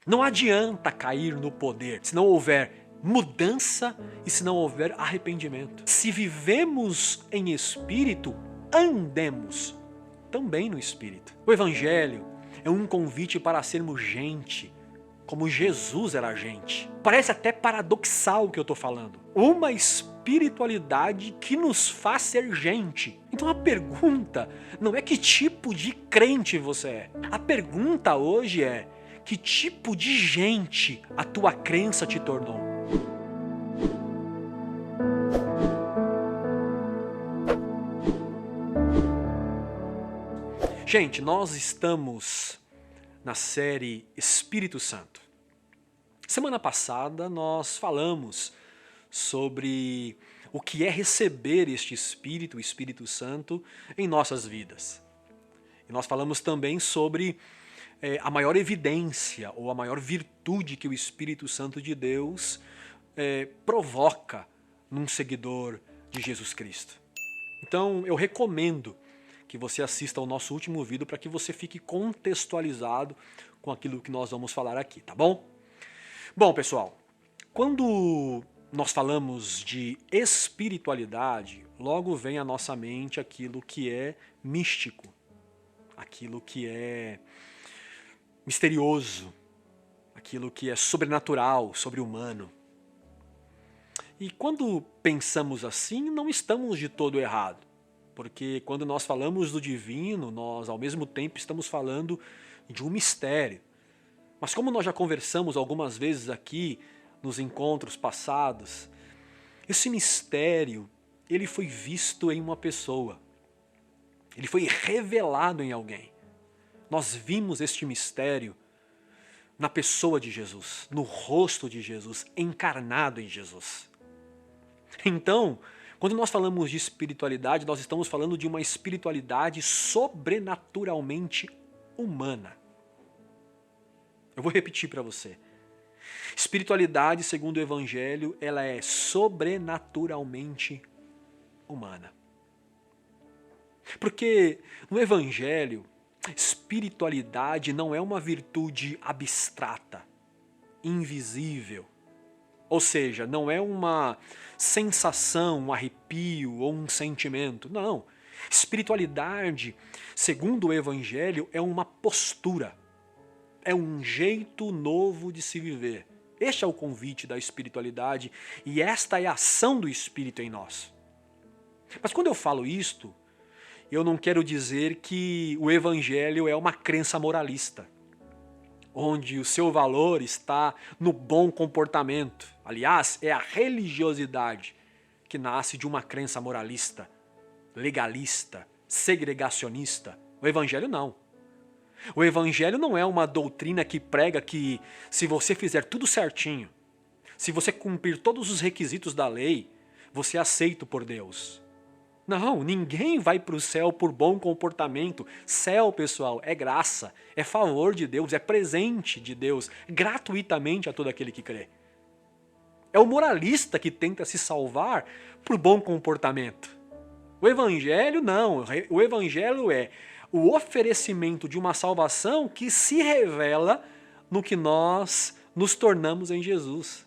Não adianta cair no poder se não houver mudança e se não houver arrependimento. Se vivemos em espírito, andemos também no espírito. O evangelho é um convite para sermos gente, como Jesus era gente. Parece até paradoxal o que eu estou falando. Uma espiritualidade que nos faz ser gente. Então a pergunta não é que tipo de crente você é. A pergunta hoje é: que tipo de gente a tua crença te tornou? Gente, nós estamos na série Espírito Santo. Semana passada nós falamos sobre o que é receber este Espírito, o Espírito Santo, em nossas vidas. E nós falamos também sobre a maior evidência ou a maior virtude que o Espírito Santo de Deus provoca num seguidor de Jesus Cristo. Então eu recomendo que você assista ao nosso último vídeo para que você fique contextualizado com aquilo que nós vamos falar aqui, tá bom? Bom, pessoal, quando nós falamos de espiritualidade, logo vem à nossa mente aquilo que é místico, aquilo que é misterioso, aquilo que é sobrenatural, sobre-humano. E quando pensamos assim, não estamos de todo errado. Porque quando nós falamos do divino, nós ao mesmo tempo estamos falando de um mistério. Mas como nós já conversamos algumas vezes aqui, nos encontros passados, esse mistério, ele foi visto em uma pessoa. Ele foi revelado em alguém. Nós vimos este mistério na pessoa de Jesus, no rosto de Jesus, encarnado em Jesus. Então, quando nós falamos de espiritualidade, nós estamos falando de uma espiritualidade sobrenaturalmente humana. Eu vou repetir para você. Espiritualidade, segundo o Evangelho, ela é sobrenaturalmente humana. Porque no Evangelho, espiritualidade não é uma virtude abstrata, invisível. Ou seja, não é uma sensação, um arrepio ou um sentimento. Não. Espiritualidade, segundo o Evangelho, é uma postura. É um jeito novo de se viver. Este é o convite da espiritualidade e esta é a ação do Espírito em nós. Mas quando eu falo isto, eu não quero dizer que o Evangelho é uma crença moralista, onde o seu valor está no bom comportamento. Aliás, é a religiosidade que nasce de uma crença moralista, legalista, segregacionista. O Evangelho não. O Evangelho não é uma doutrina que prega que se você fizer tudo certinho, se você cumprir todos os requisitos da lei, você é aceito por Deus. Não, ninguém vai para o céu por bom comportamento. Céu, pessoal, é graça, é favor de Deus, é presente de Deus, gratuitamente a todo aquele que crê. É o moralista que tenta se salvar por bom comportamento. O Evangelho não, o Evangelho é o oferecimento de uma salvação que se revela no que nós nos tornamos em Jesus.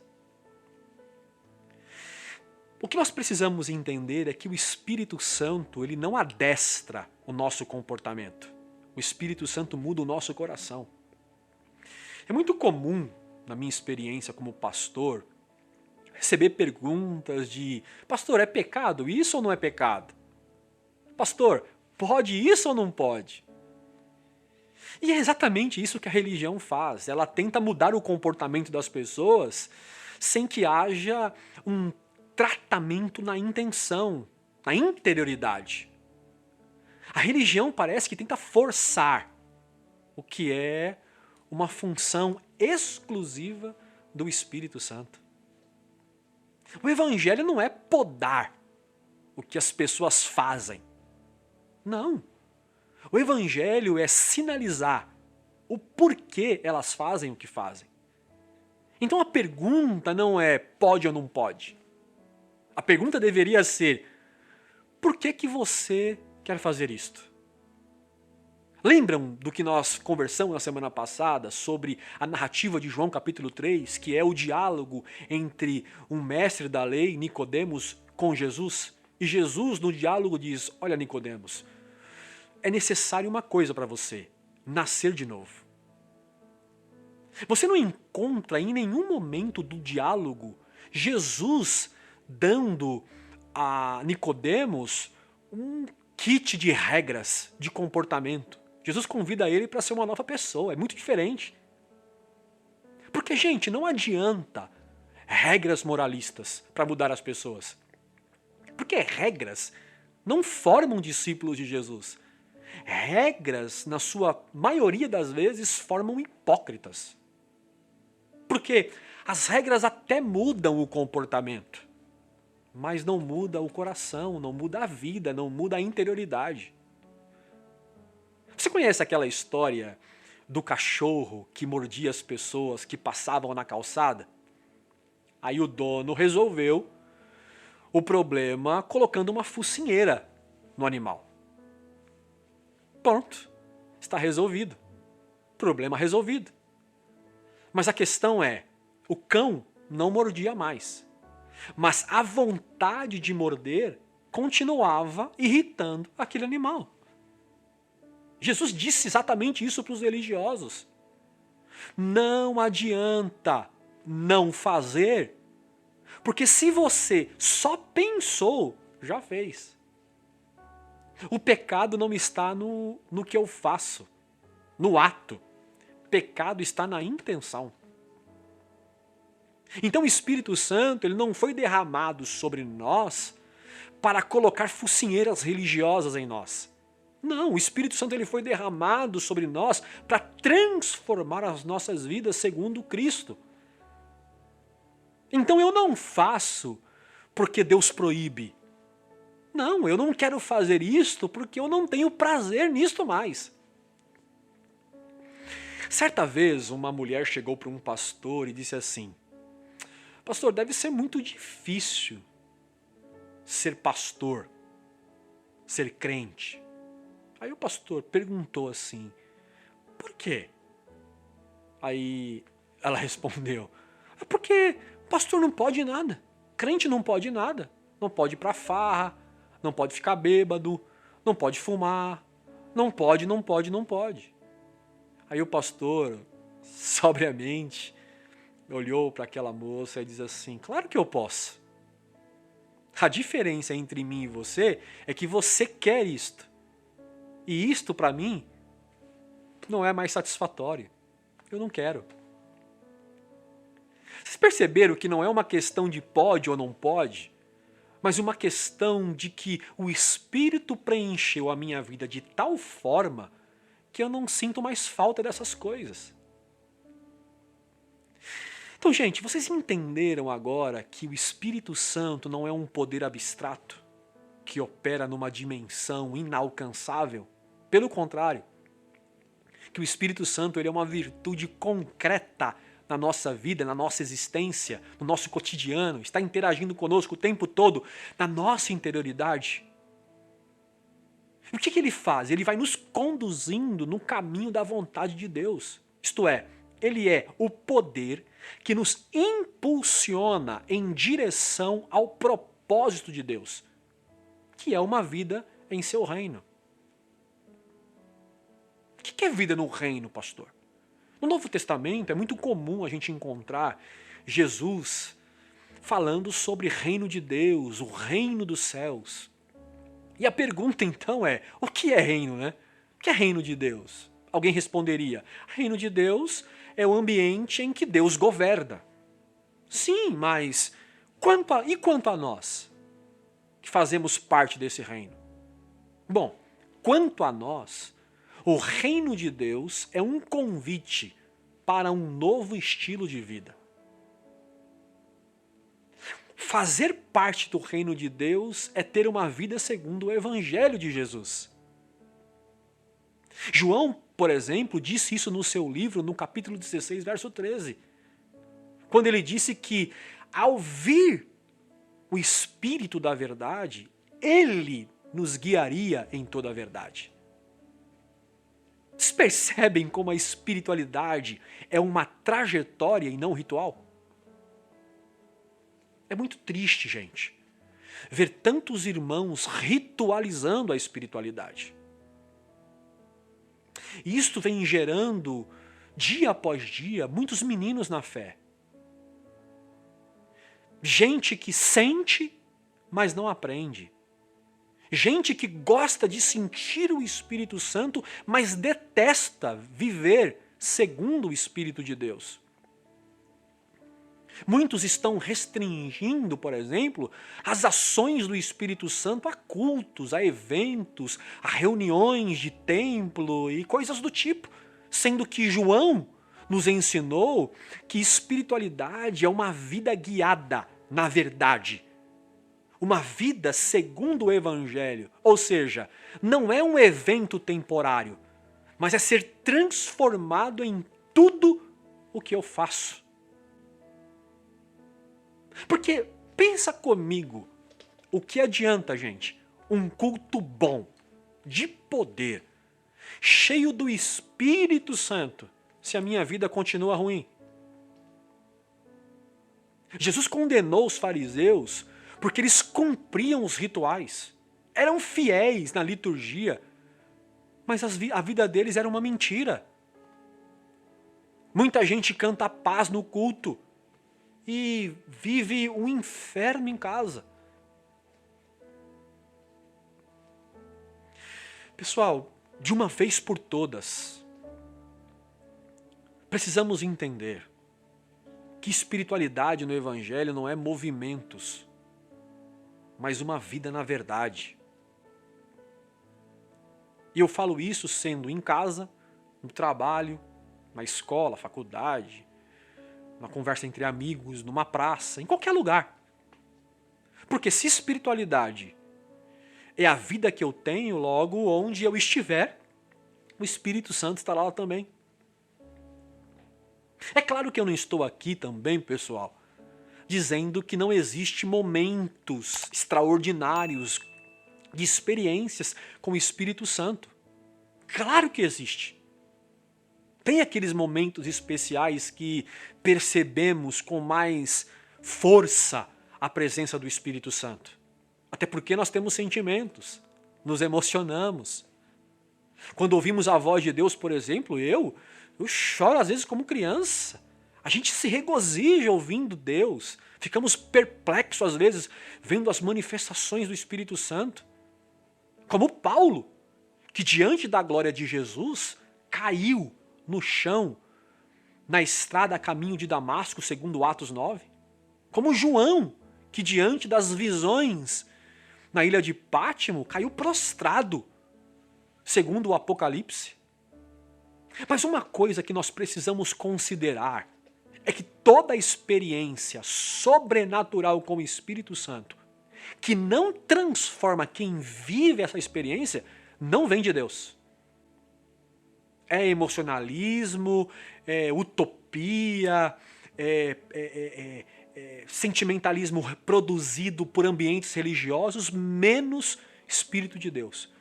O que nós precisamos entender é que o Espírito Santo, ele não adestra o nosso comportamento. O Espírito Santo muda o nosso coração. É muito comum, na minha experiência como pastor, receber perguntas de: pastor, é pecado isso ou não é pecado? Pastor, pode isso ou não pode? E é exatamente isso que a religião faz. Ela tenta mudar o comportamento das pessoas sem que haja um tratamento na intenção, na interioridade. A religião parece que tenta forçar o que é uma função exclusiva do Espírito Santo. O Evangelho não é podar o que as pessoas fazem. Não. O Evangelho é sinalizar o porquê elas fazem o que fazem. Então a pergunta não é pode ou não pode. A pergunta deveria ser: por que que você quer fazer isto? Lembram do que nós conversamos na semana passada sobre a narrativa de João capítulo 3, que é o diálogo entre um mestre da lei, Nicodemos, com Jesus? E Jesus no diálogo diz, olha Nicodemos, é necessário uma coisa para você, nascer de novo. Você não encontra em nenhum momento do diálogo Jesus dando a Nicodemos um kit de regras de comportamento. Jesus convida ele para ser uma nova pessoa, é muito diferente. Porque, gente, não adianta regras moralistas para mudar as pessoas. Porque regras não formam discípulos de Jesus. Regras, na sua maioria das vezes, formam hipócritas. Porque as regras até mudam o comportamento, mas não muda o coração, não muda a vida, não muda a interioridade. Você conhece aquela história do cachorro que mordia as pessoas que passavam na calçada? Aí o dono resolveu o problema colocando uma focinheira no animal. Pronto, está resolvido. Problema resolvido. Mas a questão é, o cão não mordia mais. Mas a vontade de morder continuava irritando aquele animal. Jesus disse exatamente isso para os religiosos. Não adianta não fazer, porque se você só pensou, já fez. O pecado não está no que eu faço, no ato. O pecado está na intenção. Então o Espírito Santo ele não foi derramado sobre nós para colocar focinheiras religiosas em nós. Não, o Espírito Santo ele foi derramado sobre nós para transformar as nossas vidas segundo Cristo. Então eu não faço porque Deus proíbe. Não, eu não quero fazer isto porque eu não tenho prazer nisto mais. Certa vez uma mulher chegou para um pastor e disse assim, pastor, deve ser muito difícil ser pastor, ser crente. Aí o pastor perguntou assim, por quê? Aí ela respondeu, é porque pastor não pode nada, crente não pode nada, não pode ir pra farra, não pode ficar bêbado, não pode fumar, não pode. Aí o pastor, sobriamente, olhou para aquela moça e diz assim, claro que eu posso. A diferença entre mim e você é que você quer isto. E isto para mim não é mais satisfatório. Eu não quero. Vocês perceberam que não é uma questão de pode ou não pode, mas uma questão de que o Espírito preencheu a minha vida de tal forma que eu não sinto mais falta dessas coisas. Então, gente, vocês entenderam agora que o Espírito Santo não é um poder abstrato que opera numa dimensão inalcançável? Pelo contrário, que o Espírito Santo ele é uma virtude concreta na nossa vida, na nossa existência, no nosso cotidiano, está interagindo conosco o tempo todo, na nossa interioridade. E o que ele faz? Ele vai nos conduzindo no caminho da vontade de Deus. Isto é, ele é o poder que nos impulsiona em direção ao propósito de Deus, que é uma vida em seu reino. O que é vida no reino, pastor? No Novo Testamento é muito comum a gente encontrar Jesus falando sobre reino de Deus, o reino dos céus. E a pergunta então é, o que é reino, né? O que é reino de Deus? Alguém responderia, reino de Deus é o ambiente em que Deus governa. Sim, mas quanto a nós, que fazemos parte desse reino? Bom, quanto a nós, o reino de Deus é um convite para um novo estilo de vida. Fazer parte do reino de Deus é ter uma vida segundo o Evangelho de Jesus. João, por exemplo, disse isso no seu livro, no capítulo 16, verso 13. Quando ele disse que, ao vir o Espírito da verdade, ele nos guiaria em toda a verdade. Vocês percebem como a espiritualidade é uma trajetória e não um ritual? É muito triste, gente, ver tantos irmãos ritualizando a espiritualidade. E isto vem gerando, dia após dia, muitos meninos na fé. Gente que sente, mas não aprende. Gente que gosta de sentir o Espírito Santo, mas detesta viver segundo o Espírito de Deus. Muitos estão restringindo, por exemplo, as ações do Espírito Santo a cultos, a eventos, a reuniões de templo e coisas do tipo. Sendo que João nos ensinou que espiritualidade é uma vida guiada na verdade. Uma vida segundo o Evangelho. Ou seja, não é um evento temporário, mas é ser transformado em tudo o que eu faço. Porque, pensa comigo, o que adianta, gente, um culto bom, de poder, cheio do Espírito Santo, se a minha vida continua ruim? Jesus condenou os fariseus porque eles cumpriam os rituais, eram fiéis na liturgia, mas a vida deles era uma mentira. Muita gente canta a paz no culto e vive um inferno em casa. Pessoal, de uma vez por todas, precisamos entender que espiritualidade no Evangelho não é movimentos, mas uma vida na verdade. E eu falo isso sendo em casa, no trabalho, na escola, faculdade, na conversa entre amigos, numa praça, em qualquer lugar. Porque se espiritualidade é a vida que eu tenho, logo onde eu estiver, o Espírito Santo estará lá também. É claro que eu não estou aqui também, pessoal, dizendo que não existe momentos extraordinários de experiências com o Espírito Santo. Claro que existe. Tem aqueles momentos especiais que percebemos com mais força a presença do Espírito Santo. Até porque nós temos sentimentos, nos emocionamos. Quando ouvimos a voz de Deus, por exemplo, eu choro às vezes como criança. A gente se regozija ouvindo Deus. Ficamos perplexos às vezes vendo as manifestações do Espírito Santo. Como Paulo, que diante da glória de Jesus caiu no chão na estrada a caminho de Damasco, segundo Atos 9. Como João, que diante das visões na ilha de Pátimo caiu prostrado, segundo o Apocalipse. Mas uma coisa que nós precisamos considerar é que toda experiência sobrenatural com o Espírito Santo, que não transforma quem vive essa experiência, não vem de Deus. É emocionalismo, é utopia, sentimentalismo produzido por ambientes religiosos, menos Espírito de Deus.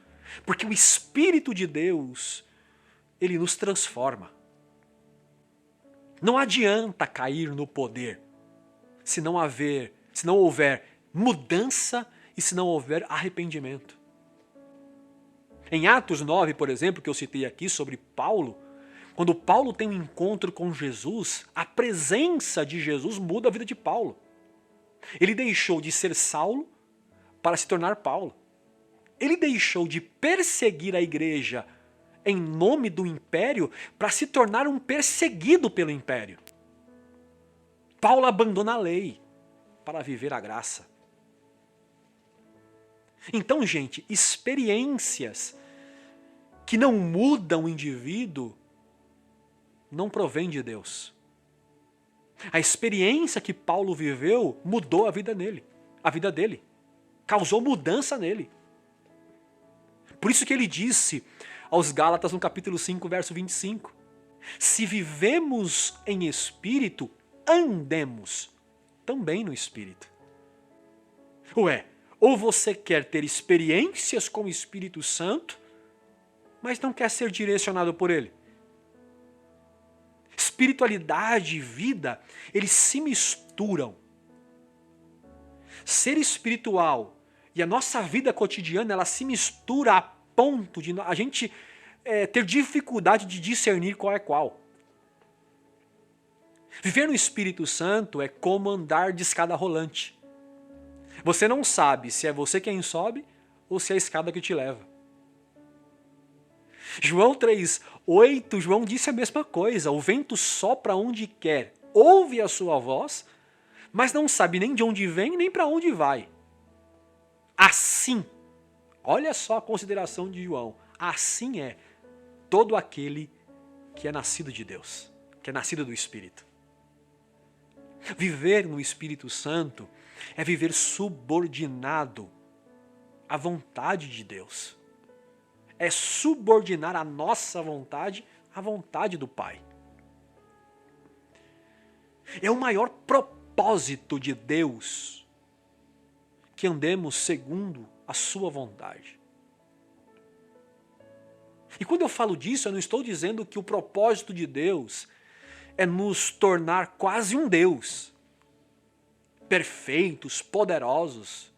Porque o Espírito de Deus, ele nos transforma. Não adianta cair no poder se não houver mudança e se não houver arrependimento. Em Atos 9, por exemplo, que eu citei aqui sobre Paulo, quando Paulo tem um encontro com Jesus, a presença de Jesus muda a vida de Paulo. Ele deixou de ser Saulo para se tornar Paulo. Ele deixou de perseguir a igreja em nome do império para se tornar um perseguido pelo império. Paulo abandona a lei para viver a graça. Então, gente, experiências que não mudam o indivíduo não provém de Deus. A experiência que Paulo viveu mudou a vida dele, causou mudança nele. Por isso que ele disse aos Gálatas no capítulo 5, verso 25, se vivemos em espírito, andemos também no espírito. Ou você quer ter experiências com o Espírito Santo, mas não quer ser direcionado por ele. Espiritualidade e vida, eles se misturam. Ser espiritual e a nossa vida cotidiana, ela se mistura a ponto de a gente ter dificuldade de discernir qual é qual. Viver no Espírito Santo é como andar de escada rolante. Você não sabe se é você quem sobe ou se é a escada que te leva. João 3:8, João disse a mesma coisa. O vento sopra onde quer, ouve a sua voz, mas não sabe nem de onde vem, nem para onde vai. Assim, olha só a consideração de João, assim é todo aquele que é nascido de Deus, que é nascido do Espírito. Viver no Espírito Santo é viver subordinado à vontade de Deus. É subordinar a nossa vontade à vontade do Pai. É o maior propósito de Deus que andemos segundo a sua vontade. E quando eu falo disso, eu não estou dizendo que o propósito de Deus é nos tornar quase um Deus. Perfeitos, poderosos.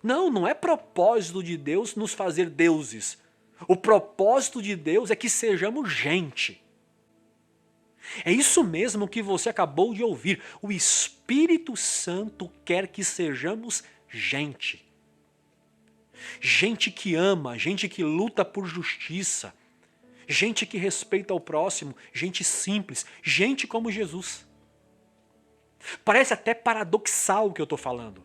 Não, não é propósito de Deus nos fazer deuses. O propósito de Deus é que sejamos gente. É isso mesmo que você acabou de ouvir. O Espírito Santo quer que sejamos gente. Gente que ama, gente que luta por justiça, gente que respeita o próximo, gente simples, gente como Jesus. Parece até paradoxal o que eu estou falando.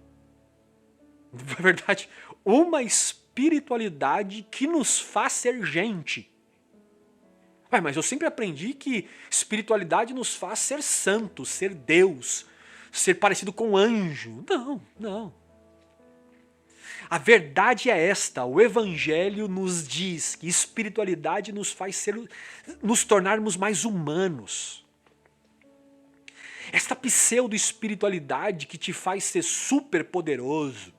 Na verdade, uma espiritualidade que nos faz ser gente. Mas eu sempre aprendi que espiritualidade nos faz ser santo, ser Deus, ser parecido com anjo. Não, não. A verdade é esta, o Evangelho nos diz que espiritualidade nos faz nos tornarmos mais humanos. Esta pseudo-espiritualidade que te faz ser super poderoso,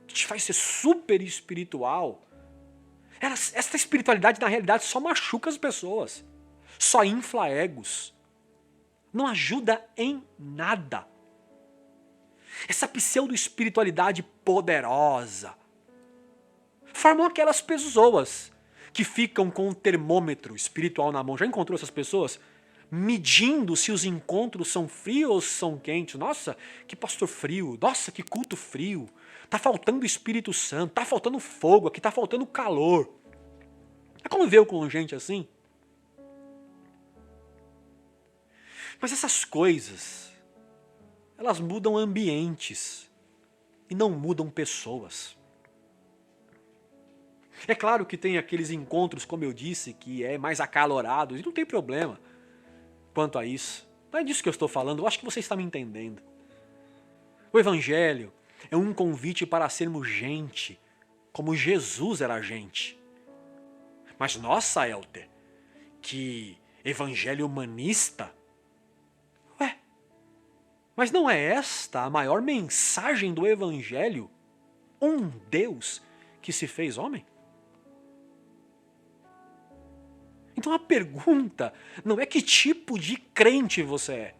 que te faz ser super espiritual, esta espiritualidade na realidade só machuca as pessoas, só infla egos, não ajuda em nada. Essa pseudo-espiritualidade poderosa formam aquelas pessoas que ficam com um termômetro espiritual na mão. Já encontrou essas pessoas? Medindo se os encontros são frios ou são quentes. Nossa, que pastor frio. Nossa, que culto frio. Tá faltando Espírito Santo. Tá faltando fogo aqui. Tá faltando calor. Já conviveu com gente assim? Mas essas coisas, elas mudam ambientes e não mudam pessoas. É claro que tem aqueles encontros, como eu disse, que é mais acalorados, e não tem problema quanto a isso. Não é disso que eu estou falando, eu acho que você está me entendendo. O Evangelho é um convite para sermos gente, como Jesus era gente. Mas nossa, Helder, que evangelho humanista? Ué, mas não é esta a maior mensagem do Evangelho? Um Deus que se fez homem? Então a pergunta não é que tipo de crente você é.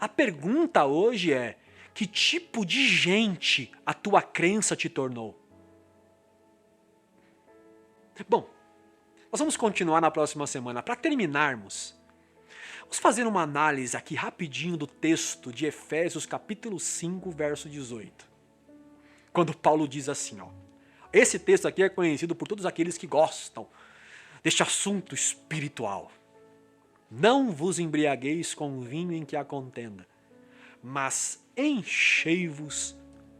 A pergunta hoje é: que tipo de gente a tua crença te tornou? Bom, nós vamos continuar na próxima semana. Para terminarmos, vamos fazer uma análise aqui rapidinho do texto de Efésios capítulo 5, verso 18. Quando Paulo diz assim, ó, esse texto aqui é conhecido por todos aqueles que gostam deste assunto espiritual. Não vos embriagueis com vinho em que há contenda, mas enchei-vos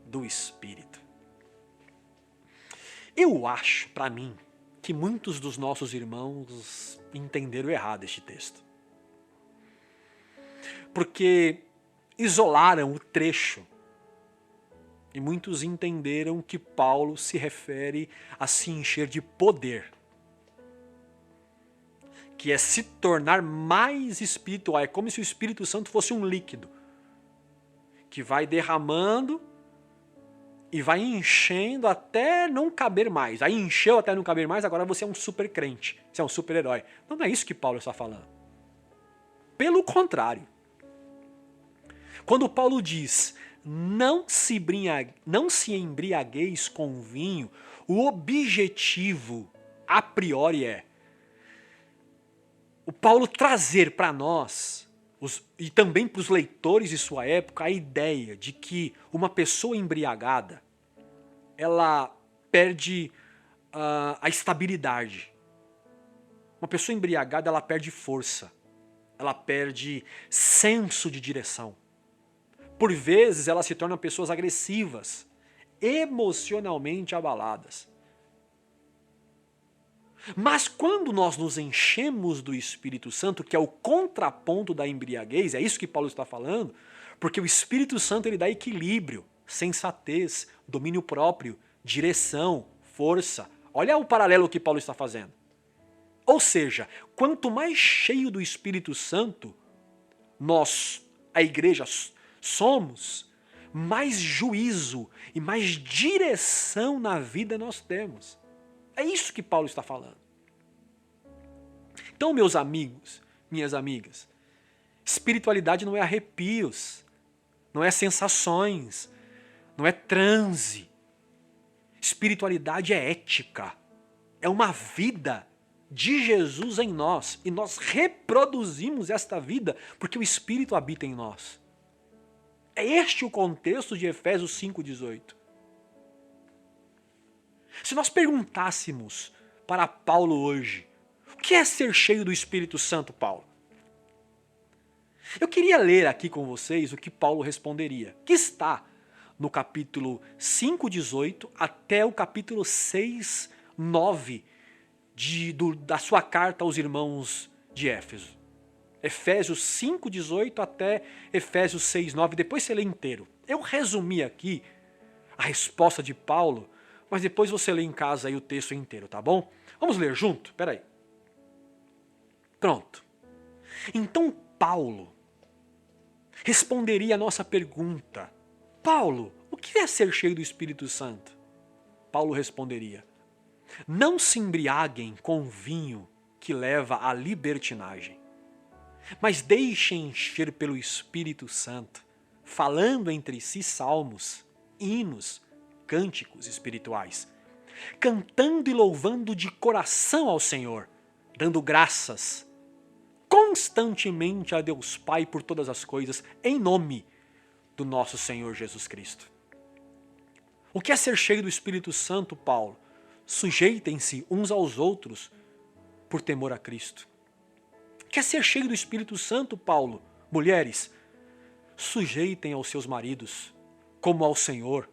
do Espírito. Eu acho, para mim, que muitos dos nossos irmãos entenderam errado este texto. Porque isolaram o trecho e muitos entenderam que Paulo se refere a se encher de poder, que é se tornar mais espiritual. É como se o Espírito Santo fosse um líquido que vai derramando E vai enchendo até não caber mais. Aí encheu até não caber mais, agora você é um super crente. Você é um super herói. Não é isso que Paulo está falando. Pelo contrário. Quando Paulo diz, não se embriagueis com vinho, o objetivo a priori é o Paulo trazer para nós, e também para os leitores de sua época, a ideia de que uma pessoa embriagada, ela perde a estabilidade. Uma pessoa embriagada, ela perde força. Ela perde senso de direção. Por vezes, ela se torna pessoas agressivas, emocionalmente abaladas. Mas quando nós nos enchemos do Espírito Santo, que é o contraponto da embriaguez, é isso que Paulo está falando, porque o Espírito Santo ele dá equilíbrio, sensatez, domínio próprio, direção, força. Olha o paralelo que Paulo está fazendo. Ou seja, quanto mais cheio do Espírito Santo nós, a igreja, somos, mais juízo e mais direção na vida nós temos. É isso que Paulo está falando. Então, meus amigos, minhas amigas, espiritualidade não é arrepios, não é sensações, não é transe. Espiritualidade é ética, é uma vida de Jesus em nós e nós reproduzimos esta vida porque o Espírito habita em nós. É este o contexto de Efésios 5,18. Se nós perguntássemos para Paulo hoje, o que é ser cheio do Espírito Santo, Paulo? Eu queria ler aqui com vocês o que Paulo responderia, que está no capítulo 5,18 até o capítulo 6,9 da sua carta aos irmãos de Éfeso. Efésios 5,18 até Efésios 6,9, depois você lê inteiro. Eu resumi aqui a resposta de Paulo, mas depois você lê em casa aí o texto inteiro, tá bom? Vamos ler junto? Espera aí. Pronto. Então Paulo responderia a nossa pergunta. Paulo, o que é ser cheio do Espírito Santo? Paulo responderia, não se embriaguem com vinho que leva à libertinagem, mas deixem encher pelo Espírito Santo, falando entre si salmos, hinos, cânticos espirituais, cantando e louvando de coração ao Senhor, dando graças constantemente a Deus Pai por todas as coisas, em nome do nosso Senhor Jesus Cristo. O que é ser cheio do Espírito Santo, Paulo? Sujeitem-se uns aos outros por temor a Cristo. O que é ser cheio do Espírito Santo, Paulo? Mulheres, sujeitem aos seus maridos como ao Senhor.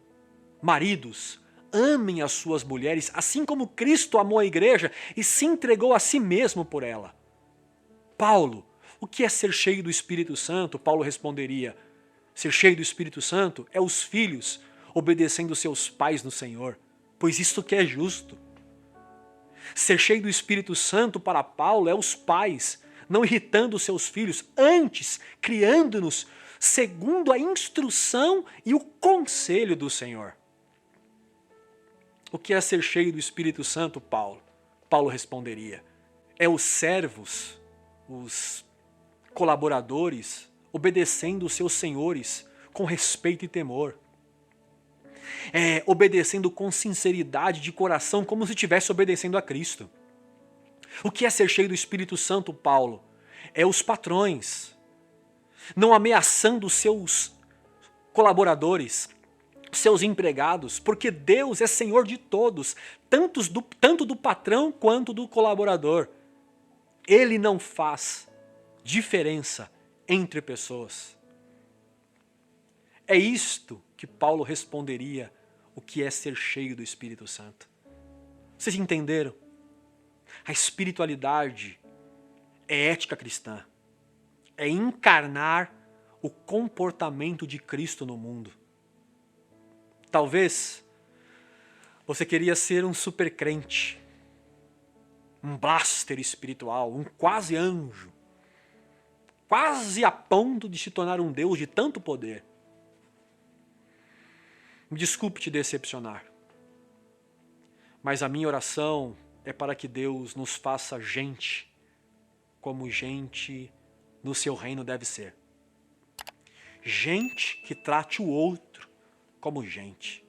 Maridos, amem as suas mulheres, assim como Cristo amou a igreja e se entregou a si mesmo por ela. Paulo, o que é ser cheio do Espírito Santo? Paulo responderia, ser cheio do Espírito Santo é os filhos obedecendo seus pais no Senhor, pois isto que é justo. Ser cheio do Espírito Santo para Paulo é os pais não irritando os seus filhos, antes criando-nos segundo a instrução e o conselho do Senhor. O que é ser cheio do Espírito Santo, Paulo? Paulo responderia, é os servos, os colaboradores, obedecendo os seus senhores com respeito e temor. Obedecendo com sinceridade de coração, como se estivesse obedecendo a Cristo. O que é ser cheio do Espírito Santo, Paulo? É os patrões, não ameaçando os seus colaboradores, seus empregados, porque Deus é Senhor de todos, tanto do patrão quanto do colaborador. Ele não faz diferença entre pessoas. É isto que Paulo responderia o que é ser cheio do Espírito Santo. Vocês entenderam? A espiritualidade é ética cristã. É encarnar o comportamento de Cristo no mundo. Talvez você queria ser um super crente, um blaster espiritual, um quase anjo, quase a ponto de se tornar um Deus de tanto poder. Me desculpe te decepcionar, mas a minha oração é para que Deus nos faça gente, como gente no seu reino deve ser. Gente que trate o outro como gente.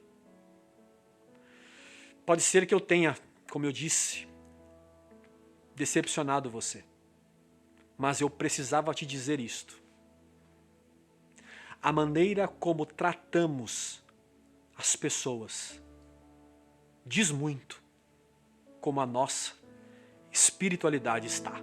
Pode ser que eu tenha, como eu disse, decepcionado você, mas eu precisava te dizer isto. A maneira como tratamos as pessoas diz muito como a nossa espiritualidade está.